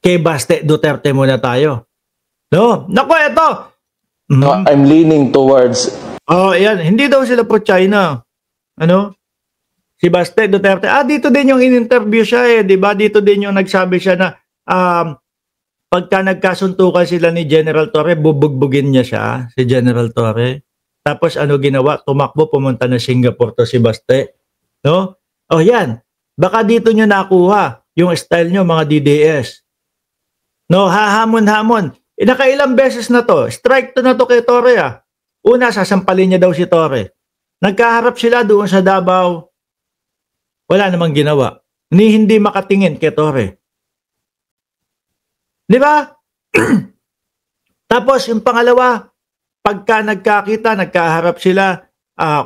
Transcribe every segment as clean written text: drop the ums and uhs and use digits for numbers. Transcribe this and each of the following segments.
kay Baste Duterte muna tayo. No? Naku, eto. I'm leaning towards... Oh, yan. Hindi daw sila pro-China. Ano? Si Baste Duterte. Dito din yung in-interview siya eh. Diba? Dito din yung nagsabi siya na pagka nagkasuntukan sila ni General Torre, bubugbugin niya siya, si General Torre. Tapos ano ginawa? Tumakbo, pumunta na Singapore to si Baste. No? Oh, yan. Baka dito nyo nakuha yung style nyo, mga DDS. No, hahamon-hamon. Nakailang beses na to. Strike to na to kay Torre ah. Una, sasampalin niya daw si Torre. Nagkaharap sila doon sa Davao. Wala namang ginawa. Hindi makatingin kay Torre. Di ba? Tapos yung pangalawa, pagka nagkakita, nagkaharap sila,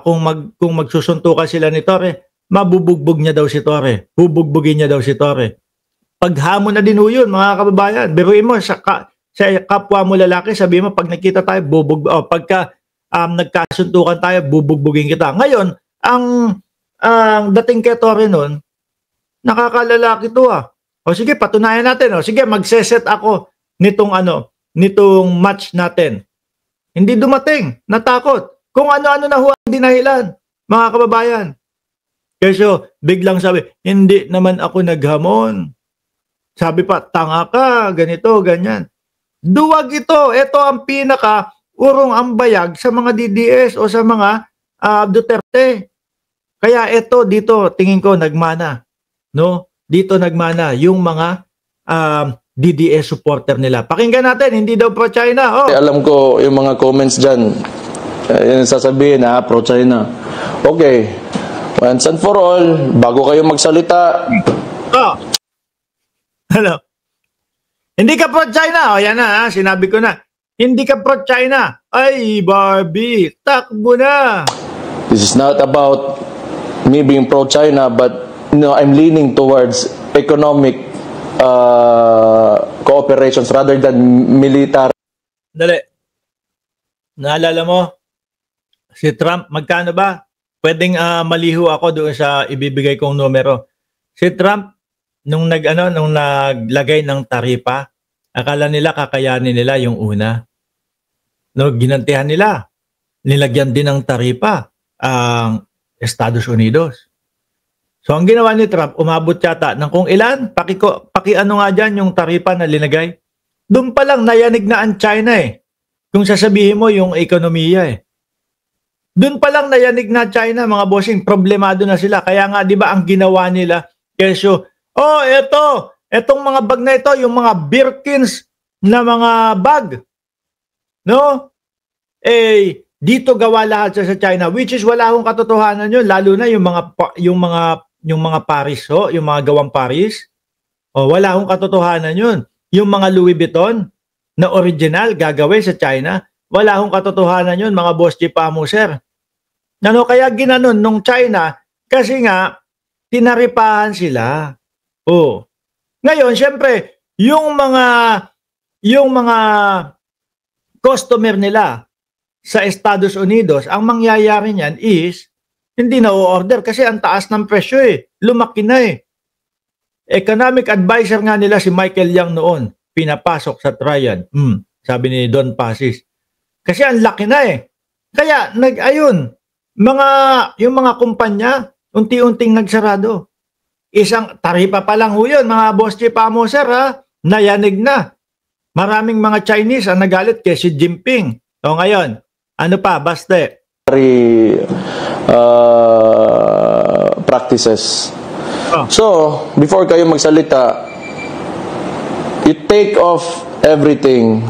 kung magsusuntukan sila ni Torre, mabubugbog niya daw si Torre. Bubugbugin niya daw si Torre. Paghamon na din ho yun, mga kababayan. Biruin mo, sa kapwa mo lalaki, sabi mo, pag nakita tayo, pagka nagkasuntukan tayo, bubugbugin kita. Ngayon, ang dating kay Torre nun, nakakalalaki to ah. O sige, patunayan natin. O sige, magseset ako nitong match natin. Hindi dumating, natakot. Kung ano-ano na huwag dinahilan, mga kababayan. Kasi biglang sabi, hindi naman ako naghamon. Sabi pa, tanga ka, ganito, ganyan. Duwag ito. Ito ang urong ambayag sa mga DDS o sa mga Duterte. Kaya ito, dito, tingin ko, nagmana. No? Dito nagmana yung mga DDS supporter nila. Pakinggan natin, hindi daw pro-China. Oh. Alam ko yung mga comments dyan, sasabihin na pro-China. Okay, once and for all, bago kayo magsalita. Oh. Hello. Hindi ka pro-China. O yan na, sinabi ko na. Hindi ka pro-China. Ay, Barbie, takbo na. This is not about me being pro-China, but I'm leaning towards economic cooperations rather than military. Dali. Naalala mo, si Trump, magkano ba? Pwedeng maliho ako doon sa ibibigay kong numero. Si Trump, nung naglagay ng taripa, akala nila kakayanin nila yung una. No, ginantihan nila. Nilagyan din ng taripa ang Estados Unidos. So ang ginawa ni Trump, umabot yata ng kung ilan, paki-ano nga dyan yung taripa na linagay. Doon pa lang nayanig na ang China eh. Kung sasabihin mo yung ekonomiya eh. Doon pa lang nayanig na China, mga bossing, problemado na sila. Kaya nga, di ba, ang ginawa nila, kesyo, etong mga bag na ito, yung mga Birkins na mga bag. No? Dito gawa lahat sa China, which is wala akong katotohanan yun, lalo na yung mga Paris, yung mga gawang Paris. Wala akong katotohanan yun. Yung mga Louis Vuitton na original gagawin sa China, wala akong katotohanan yun, mga boss G. Pamuser. Kaya ginanon nung China, kasi nga, tinaripahan sila. Ngayon, syempre, yung mga customer nila sa Estados Unidos, ang mangyayari niyan is, hindi na o-order kasi ang taas ng presyo eh. Lumaki na eh. Economic advisor nga nila si Michael Yang noon, pinapasok sa triad. Sabi ni Don Pasis. Kasi ang laki na eh. Kaya, yung mga kumpanya, unti-unting nagsarado. Isang taripa pa lang ho yun, mga boss G. Pamuser ha, nayanig na. Maraming mga Chinese ang nagalit kay Xi Jinping. So ngayon, ano pa, Baste? Practices. So, before kayo magsalita, you take off everything.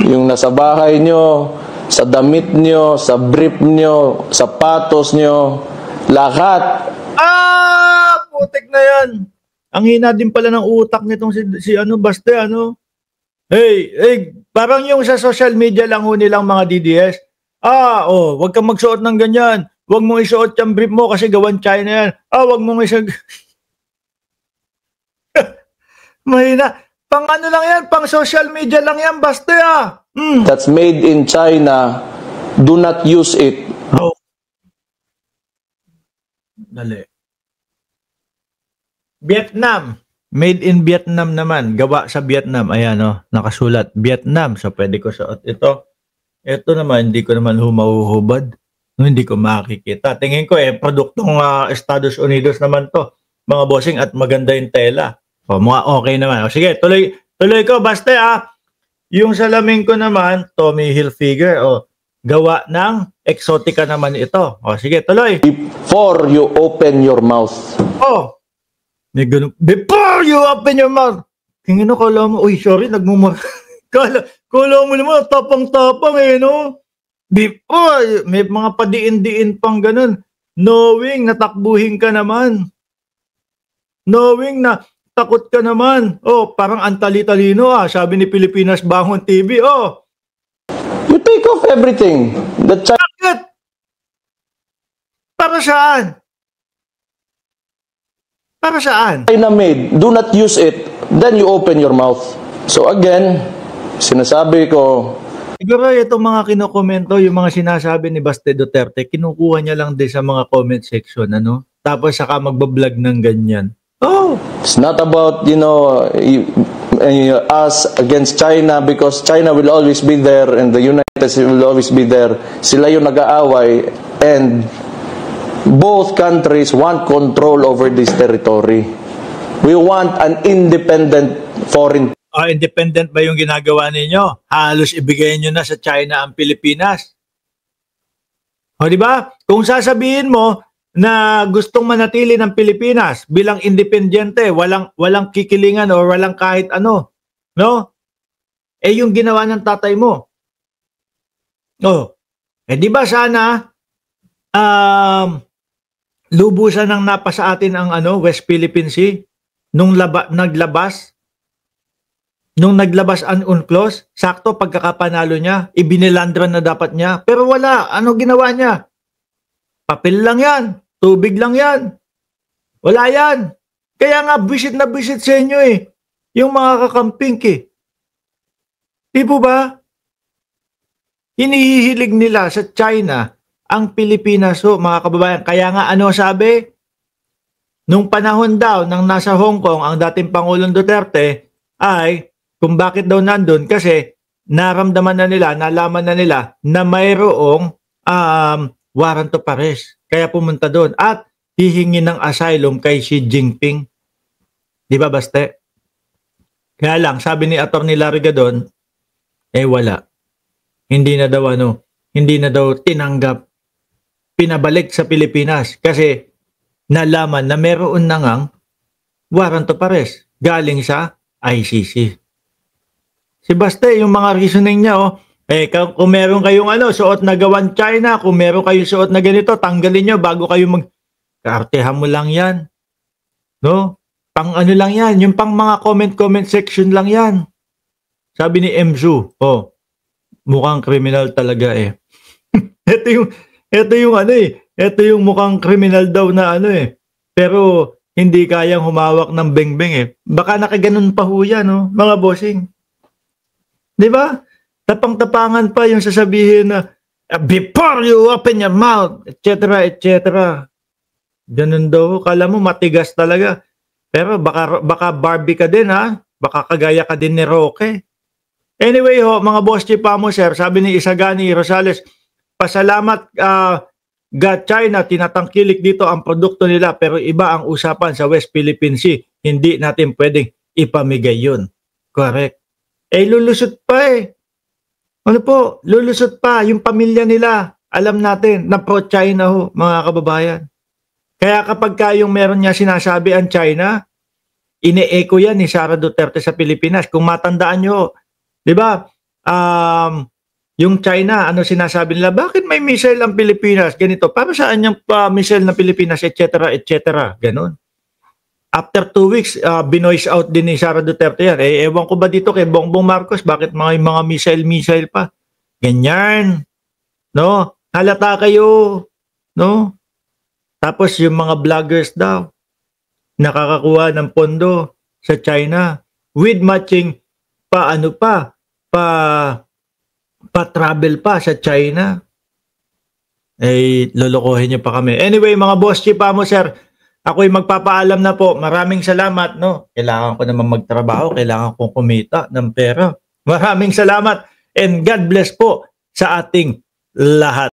Yung nasa bahay nyo, sa damit nyo, sa brief nyo, sapatos nyo, lahat. Putik na yan. Ang hina din pala ng utak nitong si Baste, Hey, parang yung sa social media lang ho nilang mga DDS. Wag kang magsuot ng ganyan. Wag mong isuot yung brief mo kasi gawan China yan. Wag mong Mahina. Pang ano lang yan, pang social media lang yan, Baste That's made in China. Do not use it. Dali. Vietnam. Made in Vietnam naman. Gawa sa Vietnam. Ayan, oh, nakasulat. Vietnam. So, pwede ko suot ito. Ito naman, hindi ko naman mahuhubad. No, hindi ko makikita. Tingin ko produktong Estados Unidos naman to. Mga bossing, at maganda yung tela. O, mga okay naman. O, sige, tuloy ko. Basta yung salamin ko naman, Tommy Hilfiger. O, gawa ng Exotica naman ito. O, sige, tuloy. Before you open your mouth. Oh, may ganun. Before you open your mouth. Tingin ko, kala mo, uy, sorry, nagmumura. Kala mo naman, tapang-tapang no? Before, may mga padiin-diin pang ganun. Knowing na takbuhin ka naman. Knowing na takot ka naman. Oh, parang antali-talino sabi ni Pilipinas Bangon TV. Oh. You take off everything. Bakit? Para saan? Para saan? China made. Do not use it. Then you open your mouth. So again, sinasabi ko, siguro itong mga kinokomento, yung mga sinasabi ni Baste Duterte, kinukuha niya lang din sa mga comment section, ano? Tapos saka magbablog ng ganyan. Oh! It's not about, us against China, because China will always be there and the United States will always be there. Sila yung nag-aaway and both countries want control over this territory. We want an independent foreign. Independent ba yung ginagawa ninyo? Halos ibigay nyo na sa China ang Pilipinas. O di ba? Kung sasabihin mo na gustong manatili ng Pilipinas bilang independyente, walang kikilingan o walang kahit ano, no? Yung ginawa ng tatay mo. Di ba sana lubusan ng napasa atin ang West Philippine Sea nung naglabas ang UNCLOS, sakto pagkakapanalo niya, ibinilandran na dapat niya. Pero wala, ano ginawa niya? Papel lang yan, tubig lang yan. Wala yan. Kaya nga visit na visit sa inyo yung mga kakamping Di po ba? Hinihilig nila sa China ang Pilipinas, mga kababayan. Kaya nga sabi? Nung panahon daw nang nasa Hong Kong ang dating Pangulong Duterte ay kung bakit daw nandun, kasi naramdaman na nila, nalaman na nila na mayroong warrant of arrest. Kaya pumunta doon at hihingi ng asylum kay Xi Jinping. Di ba, Baste? Kaya lang, sabi ni Atty. Lariga doon, wala. Hindi na daw tinanggap, pinabalik sa Pilipinas kasi nalaman na meron na ngang warrant of arrest galing sa ICC. Si Baste, yung mga reasoning niya, kung meron kayong suot na gawan China, kung meron kayong suot na ganito, tanggalin nyo bago kayo kaartehan mo lang yan. No? Pang lang yan, yung pang mga comment section lang yan. Sabi ni Mzu, mukhang criminal talaga ito yung mukhang criminal daw na pero hindi kayang humawak ng bengbeng Baka nakaganon pa ho yan, mga bossing. Di ba? Tapang-tapangan pa yung sasabihin na before you open your mouth, etc., etc. Ganun daw. Kala mo matigas talaga. Pero baka Barbie ka din, Baka kagaya ka din ni Roque. Anyway mga boss Chipamo, sir, sabi ni Isagani Rosales, pasalamat China, tinatangkilik dito ang produkto nila pero iba ang usapan sa West Philippine Sea. Hindi natin pwedeng ipamigay yun. Correct. Lulusot pa Ano po? Lulusot pa yung pamilya nila. Alam natin na pro-China mga kababayan. Kaya kapag yung meron niya sinasabi ang China, ine-echo yan ni Sara Duterte sa Pilipinas. Kung matandaan nyo, di ba? Yung China, sinasabi nila, bakit may missile ang Pilipinas? Ganito, para saan yung missile ng Pilipinas, etc., etc. Ganon. After 2 weeks, binoise out din ni Sara Duterte yan. Ewan ko ba dito kay Bongbong Marcos, bakit mga missile pa? Ganyan. No? Halata kayo. No? Tapos yung mga vloggers daw, nakakakuha ng pondo sa China with matching pa-travel pa sa China. Lolokohin niyo pa kami. Anyway, mga boss Chipamo, sir, Ako'y magpapaalam na po. Maraming salamat, no? Kailangan ko naman magtrabaho, kailangan kong kumita ng pera. Maraming salamat and God bless po sa ating lahat.